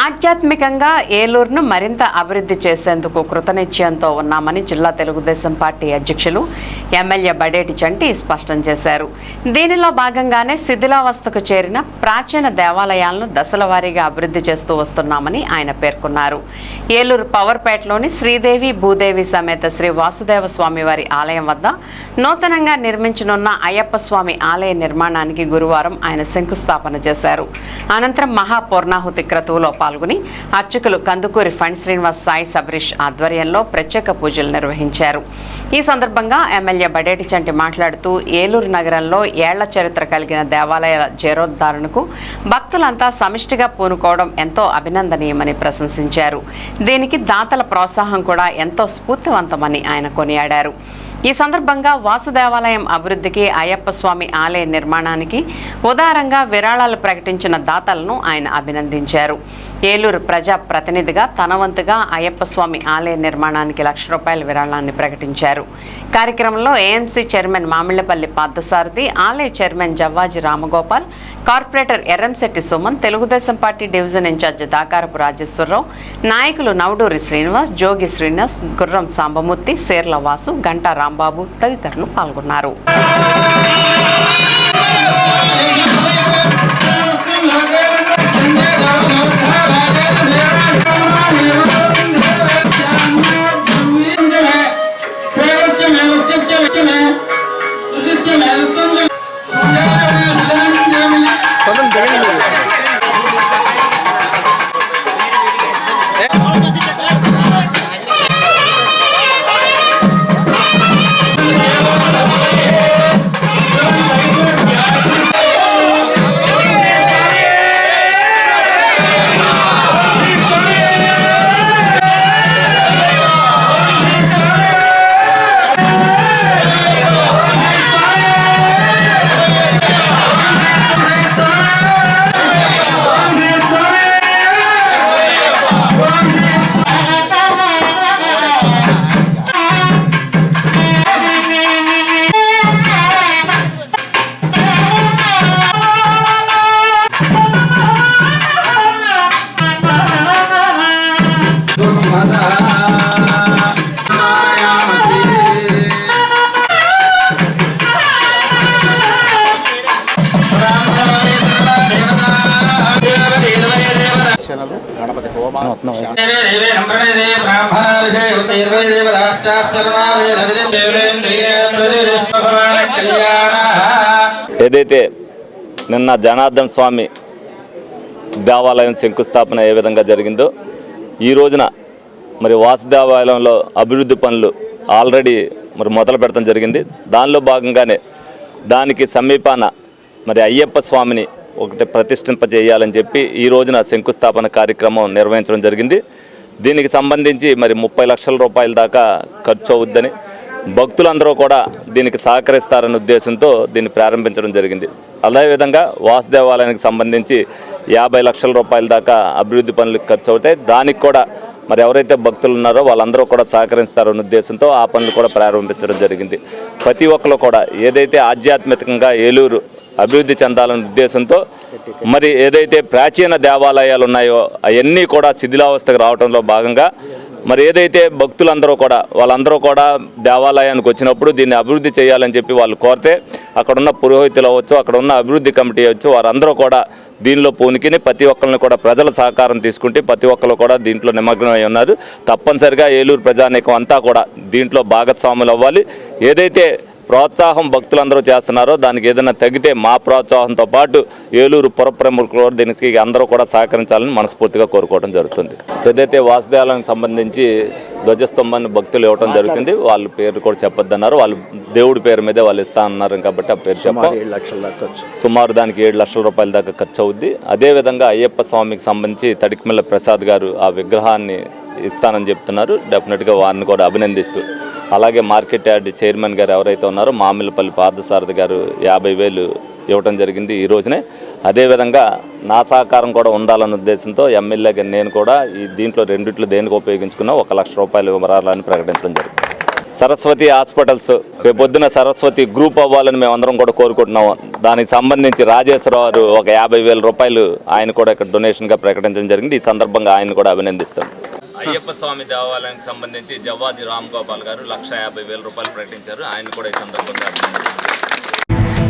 ఆధ్యాత్మికంగా ఏలూరును మరింత అభివృద్ధి చేసేందుకు కృతనిశ్చయంతో ఉన్నామని జిల్లా తెలుగుదేశం పార్టీ అధ్యక్షులు ఎమ్మెల్యే బడేటి చంటి స్పష్టం చేశారు. దీనిలో భాగంగానే శిథిలావస్థకు చేరిన ప్రాచీన దేవాలయాలను దశలవారీగా అభివృద్ధి చేస్తూ వస్తున్నామని ఆయన పేర్కొన్నారు. ఏలూరు పవర్పేటలోని శ్రీదేవి భూదేవి సమేత శ్రీ వాసుదేవ స్వామి వారి ఆలయం వద్ద నూతనంగా నిర్మించనున్న అయ్యప్ప స్వామి ఆలయ నిర్మాణానికి గురువారం ఆయన శంకుస్థాపన చేశారు. అనంతరం మహాపూర్ణాహుతి క్రతువులో పాల్గొని అర్చకులు కందుకూరి ఫణి శ్రీనివాస్ సాయి సబరీష్ ఆధ్వర్యంలో ప్రత్యేక పూజలు నిర్వహించారు. ఈ సందర్భంగా ఎమ్మెల్యే బడేటి చంటి మాట్లాడుతూ ఏలూరు నగరంలో ఏళ్ల చరిత్ర కలిగిన దేవాలయాల జీర్ణోద్ధరణకు భక్తులంతా సమిష్టిగా పూనుకోవడం ఎంతో అభినందనీయమని ప్రశంసించారు. దీనికి దాతల ప్రోత్సాహం కూడా ఎంతో స్ఫూర్తివంతమని ఆయన కొనియాడారు. ఈ సందర్భంగా వాసుదేవాలయం అభివృద్ధికి అయ్యప్ప స్వామి ఆలయ నిర్మాణానికి ఉదారంగా విరాళాలు ప్రకటించిన దాతలను ఆయన అభినందించారు. ఏలూరు ప్రజా ప్రతినిధిగా తన వంతుగా అయ్యప్ప స్వామి ఆలయ నిర్మాణానికి ₹1,00,000 విరాళాన్ని ప్రకటించారు. కార్యక్రమంలో ఏఎంసీ చైర్మన్ మామిళ్లపల్లి పార్థసారథి, ఆలయ chairman Javvaji Ramagopal, corporator Erramsetti Suman, Telugudesam party division in-charge Dakarapu Rajeswararao, నాయకులు నవడూరి శ్రీనివాస్, జోగి శ్రీనివాస్, గుర్రం సాంబమూర్తి, సేర్ల వాసు, గంటా రాంబాబు తదితరులు పాల్గొన్నారు. ఏదైతే నిన్న జనార్దన్ స్వామి దేవాలయం శంకుస్థాపన ఏ విధంగా జరిగిందో ఈ రోజున మరి వాసుదేవాలయంలో అభివృద్ధి పనులు ఆల్రెడీ మరి మొదలు పెడతాం జరిగింది. దానిలో భాగంగానే దానికి సమీపాన మరి అయ్యప్ప స్వామిని ఒకటి ప్రతిష్ఠింపజేయాలని చెప్పి ఈ రోజున శంకుస్థాపన కార్యక్రమం నిర్వహించడం జరిగింది. దీనికి సంబంధించి మరి ₹30 లక్షల దాకా ఖర్చు అవుద్దని, భక్తులందరూ కూడా దీనికి సహకరిస్తారనే ఉద్దేశంతో దీన్ని ప్రారంభించడం జరిగింది. అదేవిధంగా వాసుదేవాలయానికి సంబంధించి ₹50 లక్షల దాకా అభివృద్ధి పనులకు ఖర్చు అవుతాయి. దానికి కూడా మరి ఎవరైతే భక్తులు ఉన్నారో వాళ్ళందరూ కూడా సహకరిస్తారనే ఉద్దేశంతో ఆ పనులు కూడా ప్రారంభించడం జరిగింది. ప్రతి ఒక్కరు కూడా ఏదైతే ఆధ్యాత్మికంగా ఏలూరు అభివృద్ధి చెందాలనే ఉద్దేశంతో మరి ఏదైతే ప్రాచీన దేవాలయాలు ఉన్నాయో అవన్నీ కూడా శిథిలావస్థకు రావడంలో భాగంగా మరి ఏదైతే భక్తులందరూ కూడా వాళ్ళందరూ కూడా దేవాలయానికి వచ్చినప్పుడు దీన్ని అభివృద్ధి చేయాలని చెప్పి వాళ్ళు కోరితే అక్కడున్న పురోహితులు అవ్వచ్చు, అక్కడ ఉన్న అభివృద్ధి కమిటీ అవ్వచ్చు, వారందరూ కూడా దీనిలో పూనుకిని ప్రతి ఒక్కరిని కూడా ప్రజల సహకారం తీసుకుంటే ప్రతి ఒక్కరు కూడా దీంట్లో నిమగ్నమై ఉన్నారు. తప్పనిసరిగా ఏలూరు ప్రజానీకం అంతా కూడా దీంట్లో భాగస్వాములు అవ్వాలి. ఏదైతే ప్రోత్సాహం భక్తులందరూ చేస్తున్నారో దానికి ఏదైనా తగ్గితే మా ప్రోత్సాహంతో పాటు ఏలూరు పురప్రముఖులు దీనికి అందరూ కూడా సహకరించాలని మనస్ఫూర్తిగా కోరుకోవడం జరుగుతుంది. ఏదైతే వాసుదేవాలయానికి సంబంధించి ధ్వజస్తంభాన్ని భక్తులు ఇవ్వడం జరుగుతుంది, వాళ్ళ పేరు కూడా చెప్పొద్దన్నారు. వాళ్ళు దేవుడి పేరు మీదే వాళ్ళు ఇస్తా అన్నారు కాబట్టి ఆ పేరు చెప్పాలి. సుమారు దానికి ₹7 లక్షల దాకా ఖర్చు అవుద్ది. అదేవిధంగా అయ్యప్ప స్వామికి సంబంధించి తడికిమిల్ల ప్రసాద్ గారు ఆ విగ్రహాన్ని ఇస్తానని చెప్తున్నారు. డెఫినెట్గా వారిని కూడా అభినందిస్తూ, అలాగే మార్కెట్ యార్డ్ చైర్మన్ గారు ఎవరైతే ఉన్నారో మామిళ్లపల్లి పార్థసారథి గారు 50,000 ఇవ్వటం జరిగింది ఈ రోజునే. అదేవిధంగా నా సహకారం కూడా ఉండాలన్న ఉద్దేశంతో ఎమ్మెల్యేగా నేను కూడా ఈ దీంట్లో రెండిట్లో దేనికి ఉపయోగించుకున్నా ₹1,00,000 వివరాలని ప్రకటించడం జరిగింది. సరస్వతి హాస్పిటల్స్ రేపొద్దున సరస్వతి గ్రూప్ అవ్వాలని మేమందరం కూడా కోరుకుంటున్నాము. దానికి సంబంధించి రాజేశ్వరరావు ఒక 50,000 రూపాయలు ఆయన కూడా ఇక్కడ డొనేషన్గా ప్రకటించడం జరిగింది. ఈ సందర్భంగా ఆయన కూడా అభినందిస్తాం. అయ్యప్ప స్వామి దేవాలయానికి సంబంధించి జవ్వాజీ రామ్ గోపాల్ గారు 1,50,000 రూపాయలు ప్రకటించారు. ఆయన కూడా ఈ సందర్భంగా అభినందిస్తాం.